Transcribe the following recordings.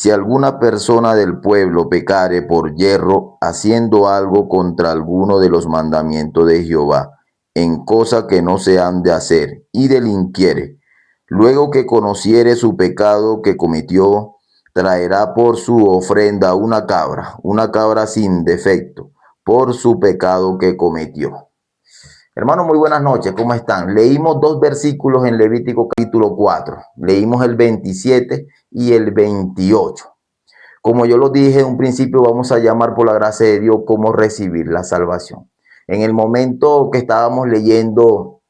Si alguna persona del pueblo pecare por yerro, haciendo algo contra alguno de los mandamientos de Jehová, en cosa que no se han de hacer, y delinquiere, luego que conociere su pecado que cometió, traerá por su ofrenda una cabra sin defecto, por su pecado que cometió. Hermanos, muy buenas noches, ¿cómo están? Leímos dos versículos en Levítico capítulo 4. Leímos el 27 y el 28. Como yo lo dije en un principio, vamos a llamar por la gracia de Dios cómo recibir la salvación. En el momento que estábamos leyendo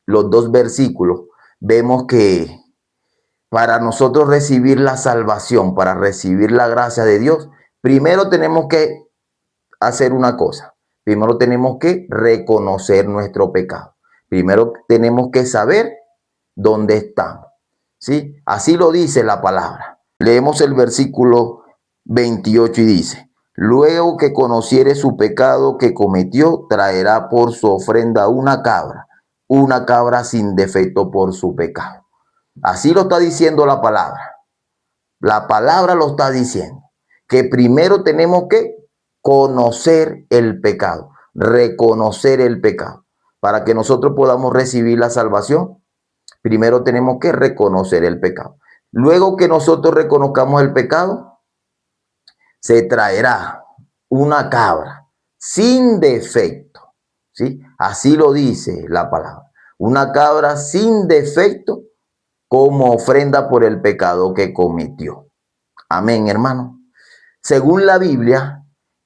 los dos versículos, vemos que para nosotros recibir la salvación, para recibir la gracia de Dios, primero tenemos que hacer una cosa. Primero tenemos que reconocer nuestro pecado. Primero tenemos que saber dónde estamos. ¿Sí? Así lo dice la palabra. Leemos el versículo 28 y dice: luego que conociere su pecado que cometió, traerá por su ofrenda una cabra sin defecto por su pecado. Así lo está diciendo la palabra. La palabra lo está diciendo. Que primero tenemos que conocer el pecado, reconocer el pecado. Para que nosotros podamos recibir la salvación, primero tenemos que reconocer el pecado. Luego que nosotros reconozcamos el pecado, se traerá una cabra sin defecto. ¿Sí? Así lo dice la palabra. Una cabra sin defecto como ofrenda por el pecado que cometió. Amén, hermano. Según la Biblia,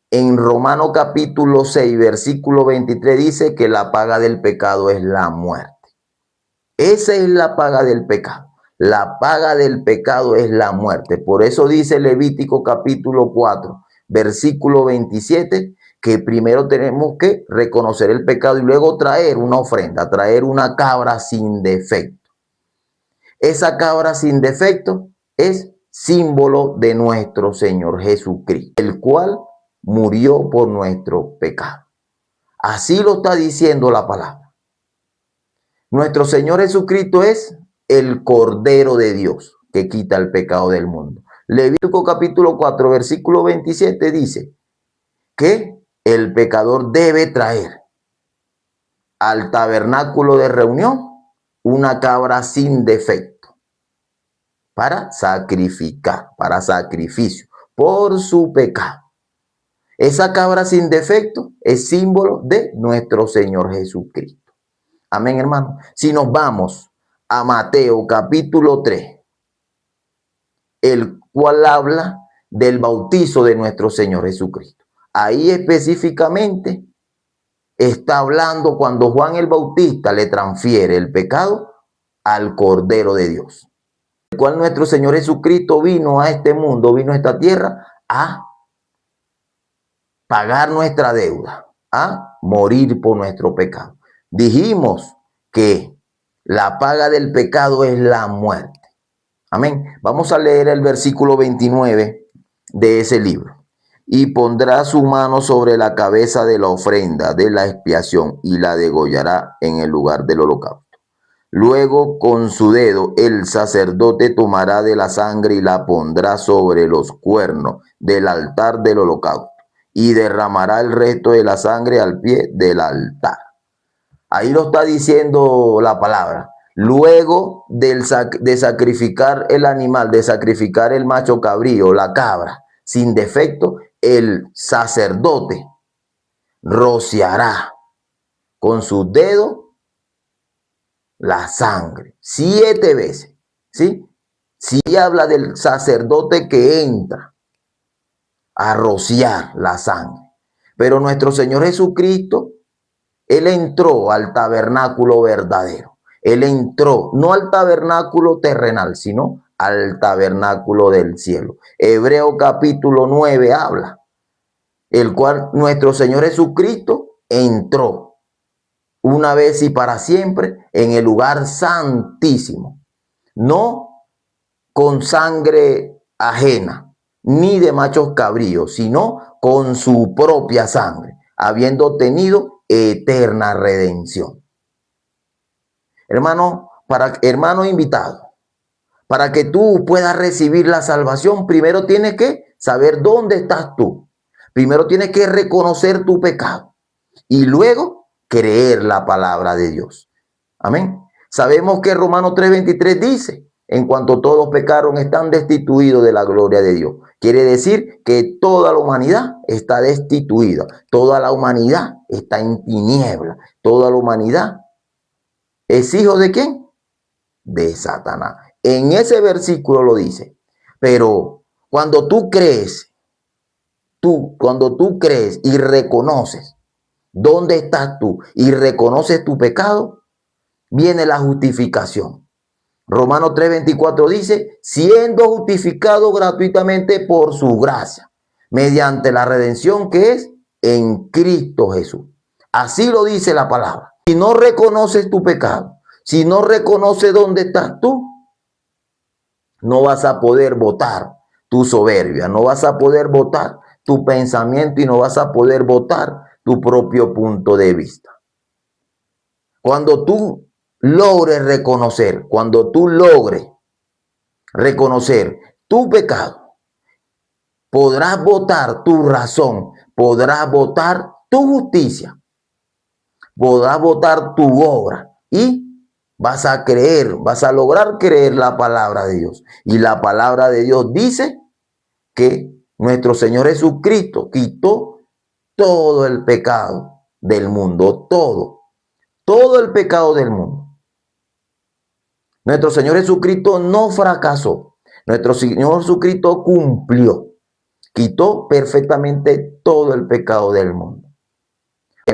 en Romanos capítulo 6, versículo 23 dice que la paga del pecado es la muerte. Esa es la paga del pecado. La paga del pecado es la muerte. Por eso dice Levítico capítulo 4, versículo 27, que primero tenemos que reconocer el pecado y luego traer una ofrenda, traer una cabra sin defecto. Esa cabra sin defecto es símbolo de nuestro Señor Jesucristo, el cual murió por nuestro pecado. Así lo está diciendo la palabra. Nuestro Señor Jesucristo es el Cordero de Dios que quita el pecado del mundo. Levítico capítulo 4, versículo 27 dice que el pecador debe traer al tabernáculo de reunión una cabra sin defecto para sacrificar, para sacrificio, por su pecado. Esa cabra sin defecto es símbolo de nuestro Señor Jesucristo. Amén, hermano. Si nos vamos a Mateo capítulo 3, el cual habla del bautizo de nuestro Señor Jesucristo. Ahí específicamente está hablando cuando Juan el Bautista le transfiere el pecado al Cordero de Dios, el cual nuestro Señor Jesucristo vino a este mundo, vino a esta tierra a pagar nuestra deuda, a morir por nuestro pecado. Dijimos que la paga del pecado es la muerte. Amén. Vamos a leer el versículo 29 de ese libro. Y pondrá su mano sobre la cabeza de la ofrenda de la expiación y la degollará en el lugar del holocausto. Luego con su dedo el sacerdote tomará de la sangre y la pondrá sobre los cuernos del altar del holocausto y derramará el resto de la sangre al pie del altar. Ahí lo está diciendo la palabra. Luego de sacrificar el animal, de sacrificar el macho cabrío, la cabra, sin defecto, el sacerdote rociará con sus dedos la sangre 7 veces. ¿Sí? Sí habla del sacerdote que entra a rociar la sangre. Pero nuestro Señor Jesucristo, Él entró al tabernáculo verdadero. Él entró no al tabernáculo terrenal, sino al tabernáculo del cielo. Hebreo capítulo 9 habla, el cual nuestro Señor Jesucristo entró una vez y para siempre en el lugar santísimo. No con sangre ajena, ni de machos cabríos, sino con su propia sangre, habiendo obtenido eterna redención. Hermano invitado, Para que tú puedas recibir la salvación, primero tienes que saber dónde estás tú. Primero tienes que reconocer tu pecado y luego creer la palabra de Dios. Amén. Sabemos que Romanos 3:23 dice, en cuanto todos pecaron, están destituidos de la gloria de Dios. Quiere decir que toda la humanidad está destituida. Toda la humanidad está en tiniebla. Toda la humanidad es hijo ¿de quién? De Satanás. En ese versículo lo dice. Pero cuando tú crees y reconoces dónde estás tú y reconoces tu pecado, viene la justificación. Romanos 3:24 dice, siendo justificado gratuitamente por su gracia, mediante la redención que es en Cristo Jesús. Así lo dice la palabra. Si no reconoces tu pecado, si no reconoces dónde estás tú, no vas a poder votar tu soberbia, no vas a poder votar tu pensamiento y no vas a poder votar tu propio punto de vista. Cuando tú logres reconocer tu pecado, podrás votar tu razón, podrás votar tu justicia, podrás votar tu obra y vas a lograr creer la palabra de Dios. Y la palabra de Dios dice que nuestro Señor Jesucristo quitó todo el pecado del mundo, todo el pecado del mundo. Nuestro Señor Jesucristo no fracasó. Nuestro Señor Jesucristo cumplió. Quitó perfectamente todo el pecado del mundo.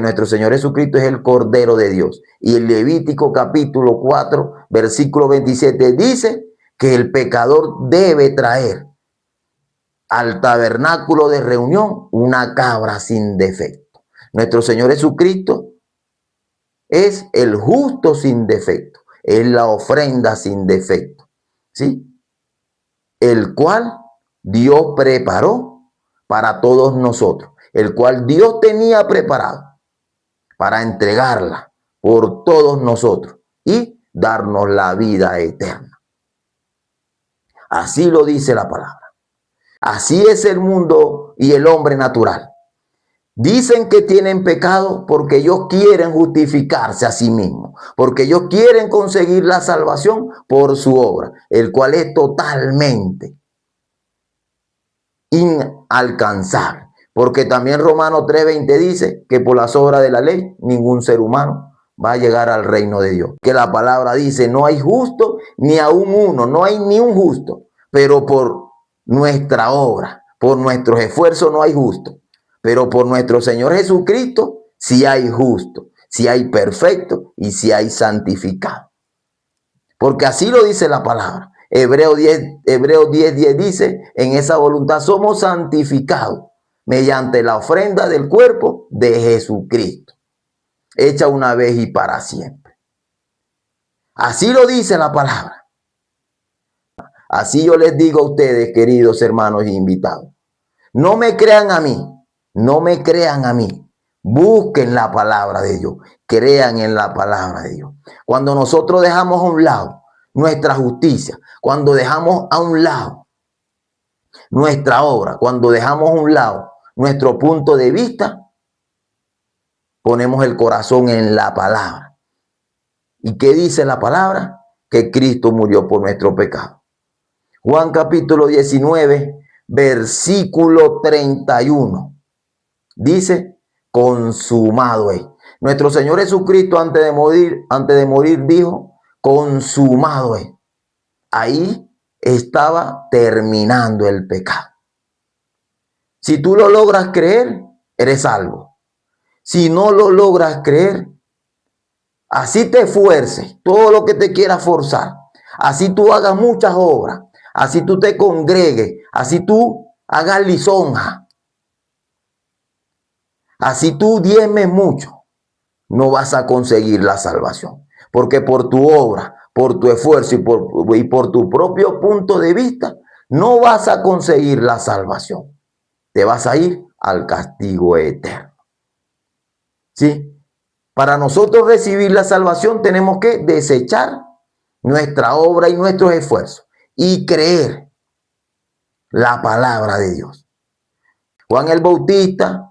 Nuestro Señor Jesucristo es el Cordero de Dios. Y el Levítico capítulo 4, versículo 27 dice que el pecador debe traer al tabernáculo de reunión una cabra sin defecto. Nuestro Señor Jesucristo es el justo sin defecto. Es la ofrenda sin defecto, ¿sí? El cual Dios preparó para todos nosotros, el cual Dios tenía preparado para entregarla por todos nosotros y darnos la vida eterna. Así lo dice la palabra. Así es el mundo y el hombre natural. Dicen que tienen pecado porque ellos quieren justificarse a sí mismos, porque ellos quieren conseguir la salvación por su obra, el cual es totalmente inalcanzable. Porque también Romanos 3:20 dice que por las obras de la ley ningún ser humano va a llegar al reino de Dios. Que la palabra dice, no hay justo ni aún uno, no hay ni un justo, pero por nuestra obra, por nuestros esfuerzos no hay justo. Pero por nuestro Señor Jesucristo sí hay justo, sí hay perfecto y sí hay santificado. Porque así lo dice la palabra. Hebreos 10:10 dice, en esa voluntad somos santificados mediante la ofrenda del cuerpo de Jesucristo, hecha una vez y para siempre. Así lo dice la palabra. Así yo les digo a ustedes, queridos hermanos y invitados, no me crean a mí. No me crean a mí. Busquen la palabra de Dios. Crean en la palabra de Dios. Cuando nosotros dejamos a un lado nuestra justicia, cuando dejamos a un lado nuestra obra, cuando dejamos a un lado nuestro punto de vista, ponemos el corazón en la palabra. ¿Y qué dice la palabra? Que Cristo murió por nuestro pecado. Juan capítulo 19, versículo 31. Dice, consumado es. Nuestro Señor Jesucristo antes de morir dijo, consumado es. Ahí estaba terminando el pecado. Si tú lo logras creer, eres salvo. Si no lo logras creer, así te esfuerces, todo lo que te quieras forzar, así tú hagas muchas obras, así tú te congregues, así tú hagas lisonja, así tú diezmes mucho, no vas a conseguir la salvación. Porque por tu obra, por tu esfuerzo y por tu propio punto de vista, no vas a conseguir la salvación. Te vas a ir al castigo eterno. ¿Sí? Para nosotros recibir la salvación tenemos que desechar nuestra obra y nuestros esfuerzos y creer la palabra de Dios. Juan el Bautista,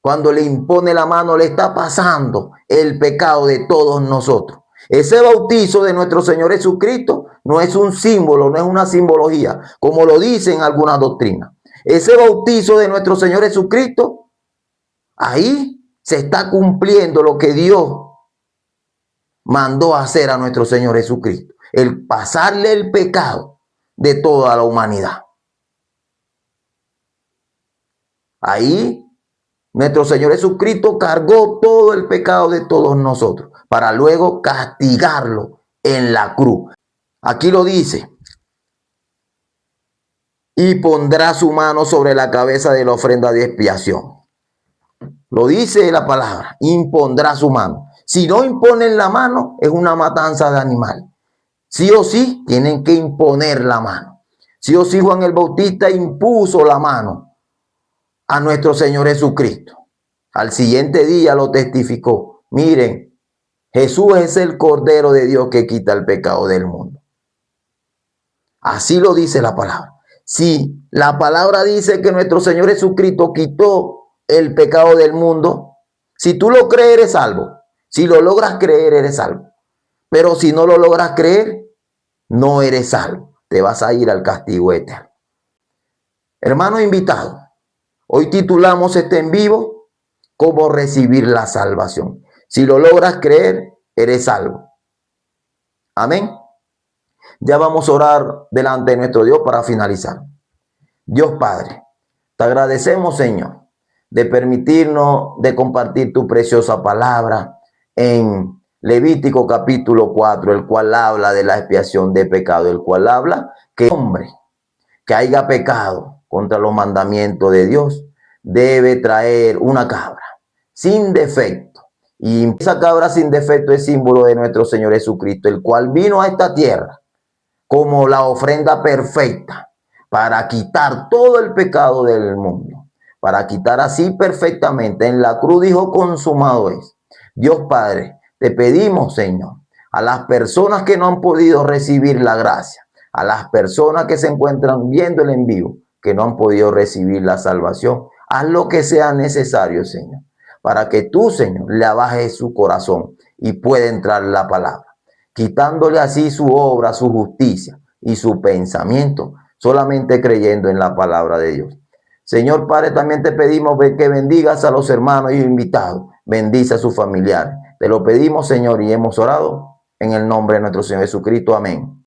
cuando le impone la mano, le está pasando el pecado de todos nosotros. Ese bautizo de nuestro Señor Jesucristo no es un símbolo, no es una simbología, como lo dicen algunas doctrinas. Ese bautizo de nuestro Señor Jesucristo, ahí se está cumpliendo lo que Dios mandó a hacer a nuestro Señor Jesucristo. El pasarle el pecado de toda la humanidad. Ahí nuestro Señor Jesucristo cargó todo el pecado de todos nosotros para luego castigarlo en la cruz. Aquí lo dice. Y pondrá su mano sobre la cabeza de la ofrenda de expiación. Lo dice la palabra. Impondrá su mano. Si no imponen la mano, es una matanza de animal. Sí o sí, tienen que imponer la mano. Sí o sí, Juan el Bautista impuso la mano a nuestro Señor Jesucristo. Al siguiente día lo testificó. Miren, Jesús es el Cordero de Dios que quita el pecado del mundo. Así lo dice la palabra. Si la palabra dice que nuestro Señor Jesucristo quitó el pecado del mundo, si tú lo crees, eres salvo. Si lo logras creer, eres salvo. Pero si no lo logras creer, no eres salvo. Te vas a ir al castigo eterno. Hermano invitado, hoy titulamos este en vivo, ¿cómo recibir la salvación? Si lo logras creer, eres salvo. Amén. Ya vamos a orar delante de nuestro Dios para finalizar. Dios Padre, te agradecemos, Señor, de permitirnos de compartir tu preciosa palabra en Levítico capítulo 4, el cual habla de la expiación de pecado, el cual habla que el hombre que haya pecado contra los mandamientos de Dios debe traer una cabra sin defecto. Y esa cabra sin defecto es símbolo de nuestro Señor Jesucristo, el cual vino a esta tierra como la ofrenda perfecta para quitar todo el pecado del mundo, para quitar así perfectamente. En la cruz dijo, consumado es. Dios Padre, te pedimos, Señor, a las personas que no han podido recibir la gracia, a las personas que se encuentran viendo el en vivo, que no han podido recibir la salvación, haz lo que sea necesario, Señor, para que tú, Señor, le abajes su corazón y pueda entrar la palabra, quitándole así su obra, su justicia y su pensamiento, solamente creyendo en la palabra de Dios. Señor Padre, también te pedimos que bendigas a los hermanos y invitados, bendice a sus familiares. Te lo pedimos, Señor, y hemos orado en el nombre de nuestro Señor Jesucristo. Amén.